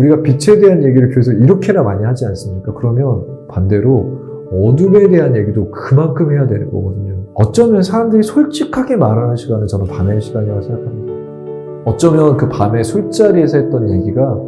우리가 빛에 대한 얘기를 교회에서 이렇게나 많이 하지 않습니까? 그러면 반대로 어둠에 대한 얘기도 그만큼 해야 되는 거거든요. 어쩌면 사람들이 솔직하게 말하는 시간은 저는 밤의 시간이라고 생각합니다. 어쩌면 그 밤에 술자리에서 했던 얘기가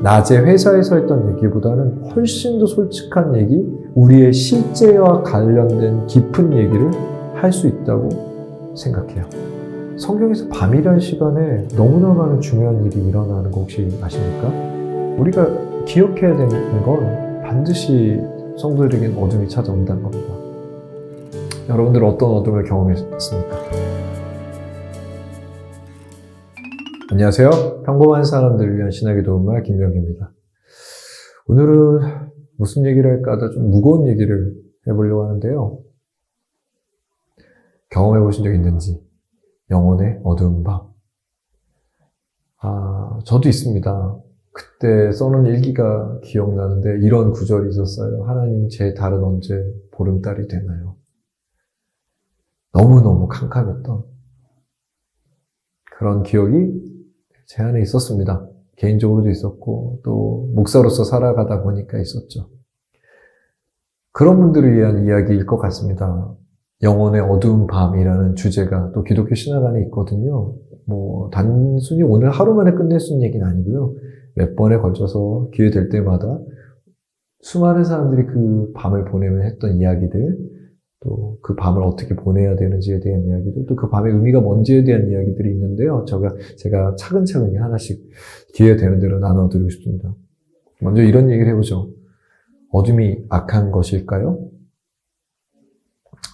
낮에 회사에서 했던 얘기보다는 훨씬 더 솔직한 얘기, 우리의 실제와 관련된 깊은 얘기를 할 수 있다고 생각해요. 성경에서 밤이라는 시간에 너무나 많은 중요한 일이 일어나는 거 혹시 아십니까? 우리가 기억해야 되는 건 반드시 성도들에게는 어둠이 찾아온다는 겁니다. 여러분들 어떤 어둠을 경험했습니까? 안녕하세요. 평범한 사람들을 위한 신학의 도움말 김병기입니다. 오늘은 무슨 얘기를 할까 하다 좀 무거운 얘기를 해보려고 하는데요. 경험해 보신 적 있는지, 영혼의 어두운 밤. 저도 있습니다. 그때 써놓은 일기가 기억나는데 이런 구절이 있었어요. 하나님, 제 달은 언제 보름달이 되나요? 너무너무 캄캄했던 그런 기억이 제 안에 있었습니다. 개인적으로도 있었고 또 목사로서 살아가다 보니까 있었죠. 그런 분들을 위한 이야기일 것 같습니다. 영혼의 어두운 밤이라는 주제가 또 기독교 신학 안에 있거든요. 단순히 오늘 하루 만에 끝낼 수 있는 얘기는 아니고요. 몇 번에 걸쳐서 기회 될 때마다 수많은 사람들이 그 밤을 보내면 했던 이야기들, 또 그 밤을 어떻게 보내야 되는지에 대한 이야기들, 또 그 밤의 의미가 뭔지에 대한 이야기들이 있는데요. 제가 차근차근히 하나씩 기회 되는 대로 나눠드리고 싶습니다. 먼저 이런 얘기를 해보죠. 어둠이 악한 것일까요?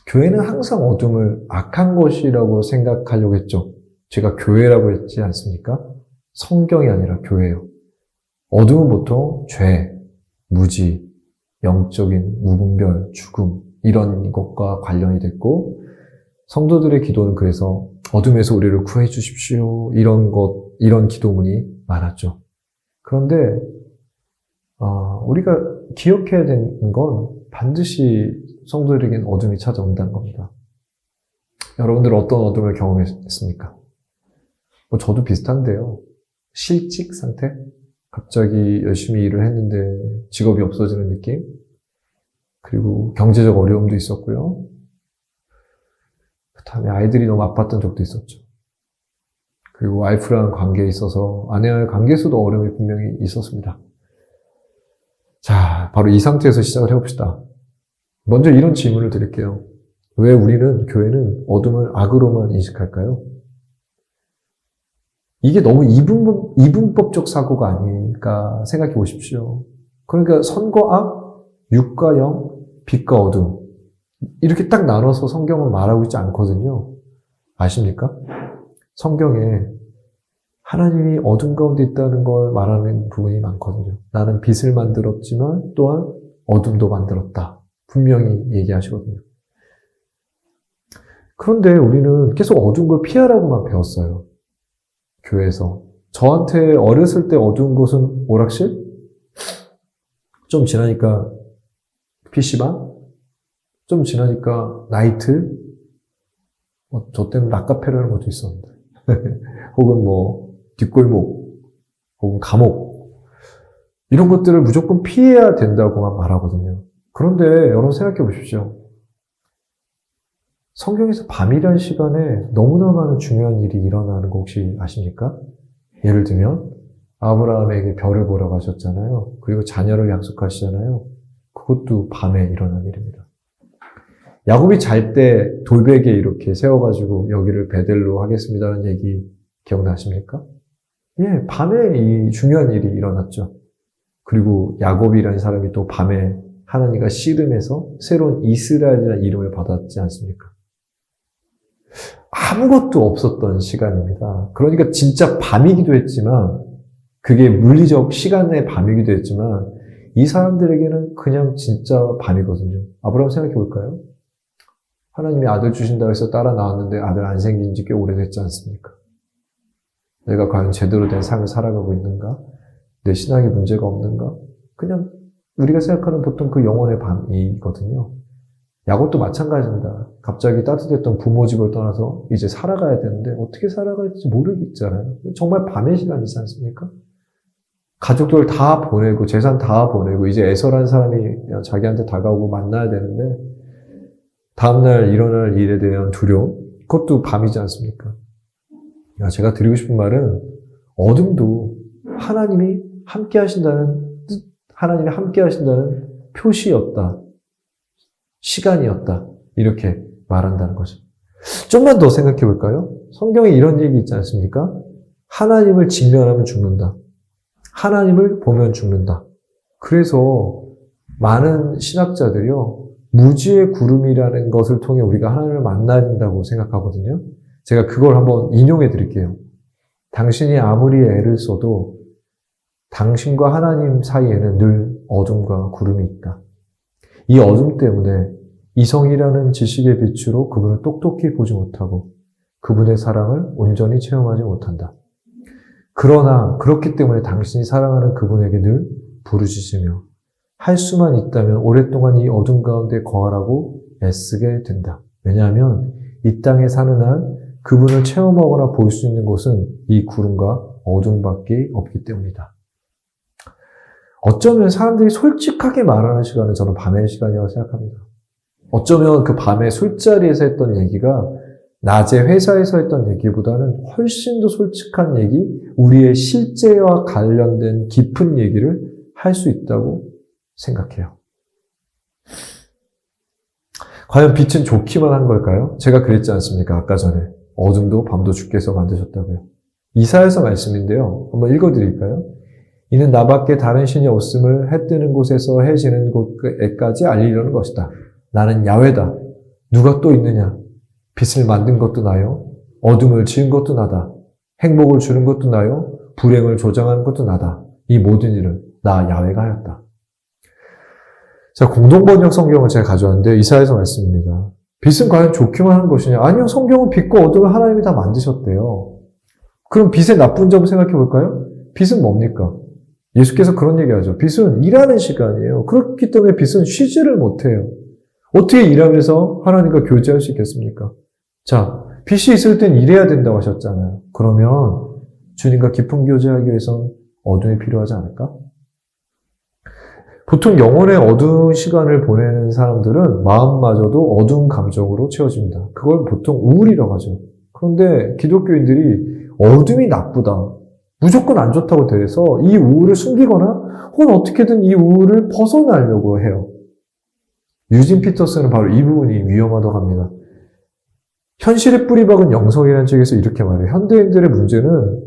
교회는 항상 어둠을 악한 것이라고 생각하려고 했죠. 제가 교회라고 했지 않습니까? 성경이 아니라 교회예요. 어둠은 보통 죄, 무지, 영적인 무분별, 죽음 이런 것과 관련이 됐고 성도들의 기도는 그래서 어둠에서 우리를 구해 주십시오. 이런 기도문이 많았죠. 그런데 우리가 기억해야 되는 건 반드시 성도들에게는 어둠이 찾아온다는 겁니다. 여러분들 어떤 어둠을 경험했습니까? 저도 비슷한데요. 실직 상태? 갑자기 열심히 일을 했는데 직업이 없어지는 느낌? 그리고 경제적 어려움도 있었고요. 그 다음에 아이들이 너무 아팠던 적도 있었죠. 그리고 와이프랑 관계에 있어서 아내와의 관계에서도 어려움이 분명히 있었습니다. 자, 바로 이 상태에서 시작을 해봅시다. 먼저 이런 질문을 드릴게요. 왜 우리는, 교회는 어둠을 악으로만 인식할까요? 이게 너무 이분법적 사고가 아닐까 생각해 보십시오. 그러니까 선과 악, 육과 영, 빛과 어둠 이렇게 딱 나눠서 성경은 말하고 있지 않거든요. 아십니까? 성경에 하나님이 어둠 가운데 있다는 걸 말하는 부분이 많거든요. 나는 빛을 만들었지만 또한 어둠도 만들었다. 분명히 얘기하시거든요. 그런데 우리는 계속 어두운 걸 피하라고만 배웠어요. 교회에서. 저한테 어렸을 때 어두운 곳은 오락실? 좀 지나니까 PC방? 좀 지나니까 나이트? 저 때문에 락카페라는 것도 있었는데. 혹은 뒷골목, 혹은 감옥. 이런 것들을 무조건 피해야 된다고만 말하거든요. 그런데 여러분 생각해 보십시오. 성경에서 밤이라는 시간에 너무나 많은 중요한 일이 일어나는 거 혹시 아십니까? 예를 들면 아브라함에게 별을 보라고 하셨잖아요. 그리고 자녀를 약속하시잖아요. 그것도 밤에 일어난 일입니다. 야곱이 잘 때 돌베개 이렇게 세워가지고 여기를 베델로 하겠습니다라는 얘기 기억나십니까? 예, 밤에 이 중요한 일이 일어났죠. 그리고 야곱이라는 사람이 또 밤에 하나님과 씨름해서 새로운 이스라엘이라는 이름을 받았지 않습니까? 아무것도 없었던 시간입니다. 그러니까 진짜 밤이기도 했지만 그게 물리적 시간의 밤이기도 했지만 이 사람들에게는 그냥 진짜 밤이거든요. 아브라함 생각해 볼까요? 하나님이 아들 주신다고 해서 따라 나왔는데 아들 안 생긴 지 꽤 오래됐지 않습니까? 내가 과연 제대로 된 삶을 살아가고 있는가? 내 신앙에 문제가 없는가? 그냥 우리가 생각하는 보통 그 영혼의 밤이거든요. 야곱도 마찬가지입니다. 갑자기 따뜻했던 부모 집을 떠나서 이제 살아가야 되는데 어떻게 살아갈지 모르겠잖아요. 정말 밤의 시간이지 않습니까? 가족들 다 보내고 재산 다 보내고 이제 애설한 사람이 자기한테 다가오고 만나야 되는데 다음날 일어날 일에 대한 두려움, 그것도 밤이지 않습니까? 제가 드리고 싶은 말은 어둠도 하나님이 함께 하신다는 뜻, 하나님이 함께 하신다는 표시였다. 시간이었다. 이렇게 말한다는 거죠. 좀만 더 생각해 볼까요? 성경에 이런 얘기 있지 않습니까? 하나님을 직면하면 죽는다. 하나님을 보면 죽는다. 그래서 많은 신학자들이요, 무지의 구름이라는 것을 통해 우리가 하나님을 만나야 된다고 생각하거든요. 제가 그걸 한번 인용해 드릴게요. 당신이 아무리 애를 써도 당신과 하나님 사이에는 늘 어둠과 구름이 있다. 이 어둠 때문에 이성이라는 지식의 빛으로 그분을 똑똑히 보지 못하고 그분의 사랑을 온전히 체험하지 못한다. 그러나 그렇기 때문에 당신이 사랑하는 그분에게 늘 부르짖으며 할 수만 있다면 오랫동안 이 어둠 가운데 거하라고 애쓰게 된다. 왜냐하면 이 땅에 사는 한 그분을 체험하거나 볼 수 있는 곳은 이 구름과 어둠밖에 없기 때문이다. 어쩌면 사람들이 솔직하게 말하는 시간은 저는 밤의 시간이라고 생각합니다. 어쩌면 그 밤에 술자리에서 했던 얘기가 낮에 회사에서 했던 얘기보다는 훨씬 더 솔직한 얘기, 우리의 실제와 관련된 깊은 얘기를 할 수 있다고 생각해요. 과연 빛은 좋기만 한 걸까요? 제가 그랬지 않습니까? 아까 전에. 어둠도 밤도 주께서 만드셨다고요. 이사야서 말씀인데요. 한번 읽어드릴까요? 이는 나밖에 다른 신이 없음을 해 뜨는 곳에서 해 지는 곳에까지 알리려는 것이다. 나는 야훼다. 누가 또 있느냐? 빛을 만든 것도 나요. 어둠을 지은 것도 나다. 행복을 주는 것도 나요. 불행을 조장하는 것도 나다. 이 모든 일을 나 야훼가 하였다. 자, 공동번역 성경을 제가 가져왔는데 이사야서 말씀입니다. 빛은 과연 좋기만 한 것이냐? 아니요. 성경은 빛과 어둠을 하나님이 다 만드셨대요. 그럼 빛의 나쁜 점 생각해 볼까요? 빛은 뭡니까? 예수께서 그런 얘기하죠. 빛은 일하는 시간이에요. 그렇기 때문에 빛은 쉬지를 못해요. 어떻게 일하면서 하나님과 교제할 수 있겠습니까? 자, 빛이 있을 땐 일해야 된다고 하셨잖아요. 그러면 주님과 깊은 교제하기 위해선 어둠이 필요하지 않을까? 보통 영혼의 어두운 시간을 보내는 사람들은 마음마저도 어두운 감정으로 채워집니다. 그걸 보통 우울이라고 하죠. 그런데 기독교인들이 어둠이 나쁘다, 무조건 안 좋다고 돼서 이 우울을 숨기거나 혹은 어떻게든 이 우울을 벗어나려고 해요. 유진 피터스는 바로 이 부분이 위험하다고 합니다. 현실의 뿌리박은 영성이라는 책에서 이렇게 말해요. 현대인들의 문제는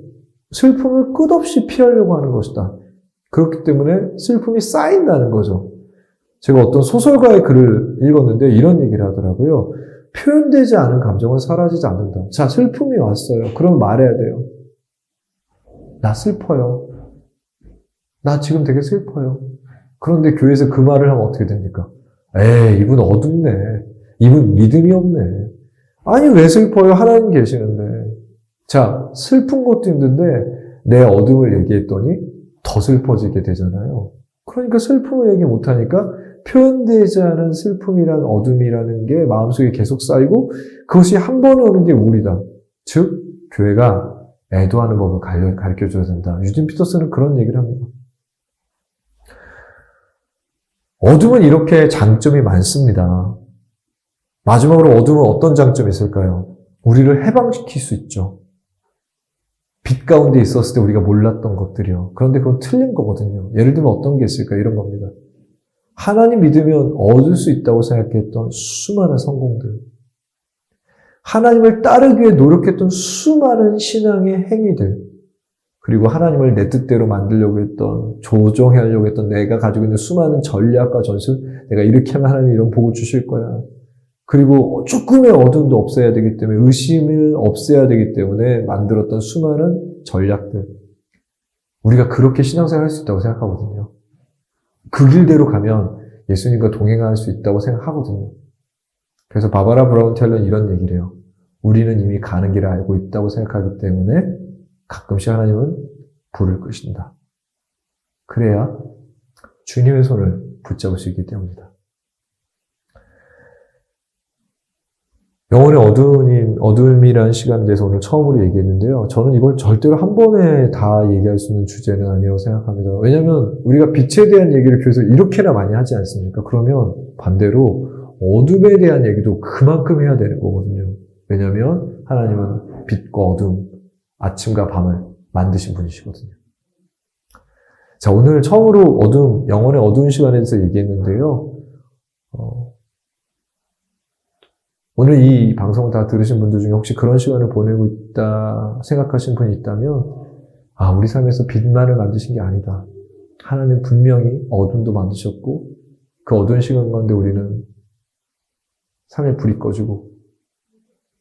슬픔을 끝없이 피하려고 하는 것이다. 그렇기 때문에 슬픔이 쌓인다는 거죠. 제가 어떤 소설가의 글을 읽었는데 이런 얘기를 하더라고요. 표현되지 않은 감정은 사라지지 않는다. 자, 슬픔이 왔어요. 그럼 말해야 돼요. 나 슬퍼요. 나 지금 되게 슬퍼요. 그런데 교회에서 그 말을 하면 어떻게 됩니까? 에이, 이분 어둡네. 이분 믿음이 없네. 아니, 왜 슬퍼요? 하나님 계시는데. 자, 슬픈 것도 힘든데 내 어둠을 얘기했더니 더 슬퍼지게 되잖아요. 그러니까 슬픔을 얘기 못하니까 표현되지 않은 슬픔이란 어둠이라는 게 마음속에 계속 쌓이고 그것이 한 번에 오는 게 우울이다. 즉, 교회가 애도하는 법을 가르쳐줘야 된다. 유진 피터스는 그런 얘기를 합니다. 어둠은 이렇게 장점이 많습니다. 마지막으로 어둠은 어떤 장점이 있을까요? 우리를 해방시킬 수 있죠. 빛 가운데 있었을 때 우리가 몰랐던 것들이요. 그런데 그건 틀린 거거든요. 예를 들면 어떤 게 있을까? 이런 겁니다. 하나님 믿으면 얻을 수 있다고 생각했던 수많은 성공들. 하나님을 따르기 위해 노력했던 수많은 신앙의 행위들. 그리고 하나님을 내 뜻대로 만들려고 했던, 조정하려고 했던 내가 가지고 있는 수많은 전략과 전술. 내가 이렇게 하면 하나님이 이런 복을 주실 거야. 그리고 조금의 어둠도 없애야 되기 때문에, 의심을 없애야 되기 때문에 만들었던 수많은 전략들. 우리가 그렇게 신앙생활 할 수 있다고 생각하거든요. 그 길대로 가면 예수님과 동행할 수 있다고 생각하거든요. 그래서 바바라 브라운 텔러는 이런 얘기를 해요. 우리는 이미 가는 길을 알고 있다고 생각하기 때문에 가끔씩 하나님은 불을 끄신다. 그래야 주님의 손을 붙잡을 수 있기 때문이다. 영혼의 어둠이라는 시간에 대해서 오늘 처음으로 얘기했는데요. 저는 이걸 절대로 한 번에 다 얘기할 수 있는 주제는 아니라고 생각합니다. 왜냐하면 우리가 빛에 대한 얘기를 교회에서 이렇게나 많이 하지 않습니까? 그러면 반대로 어둠에 대한 얘기도 그만큼 해야 되는 거거든요. 왜냐하면 하나님은 빛과 어둠, 아침과 밤을 만드신 분이시거든요. 자, 오늘 처음으로 영혼의 어두운 시간에 대해서 얘기했는데요. 오늘 이 방송을 다 들으신 분들 중에 혹시 그런 시간을 보내고 있다 생각하신 분이 있다면, 우리 삶에서 빛만을 만드신 게 아니다. 하나님 분명히 어둠도 만드셨고, 그 어두운 시간 가운데 우리는 삶의 불이 꺼지고,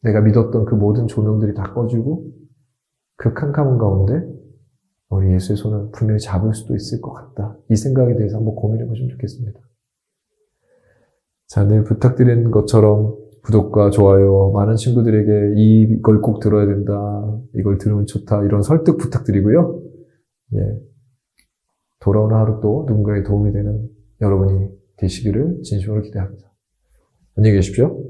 내가 믿었던 그 모든 조명들이 다 꺼지고, 그 캄캄한 가운데 우리 예수의 손을 분명히 잡을 수도 있을 것 같다. 이 생각에 대해서 한번 고민해 보시면 좋겠습니다. 자, 늘 부탁드린 것처럼 구독과 좋아요, 많은 친구들에게 이걸 꼭 들어야 된다, 이걸 들으면 좋다, 이런 설득 부탁드리고요. 돌아오는 하루 또 누군가에 도움이 되는 여러분이 되시기를 진심으로 기대합니다. 안녕히 계십시오.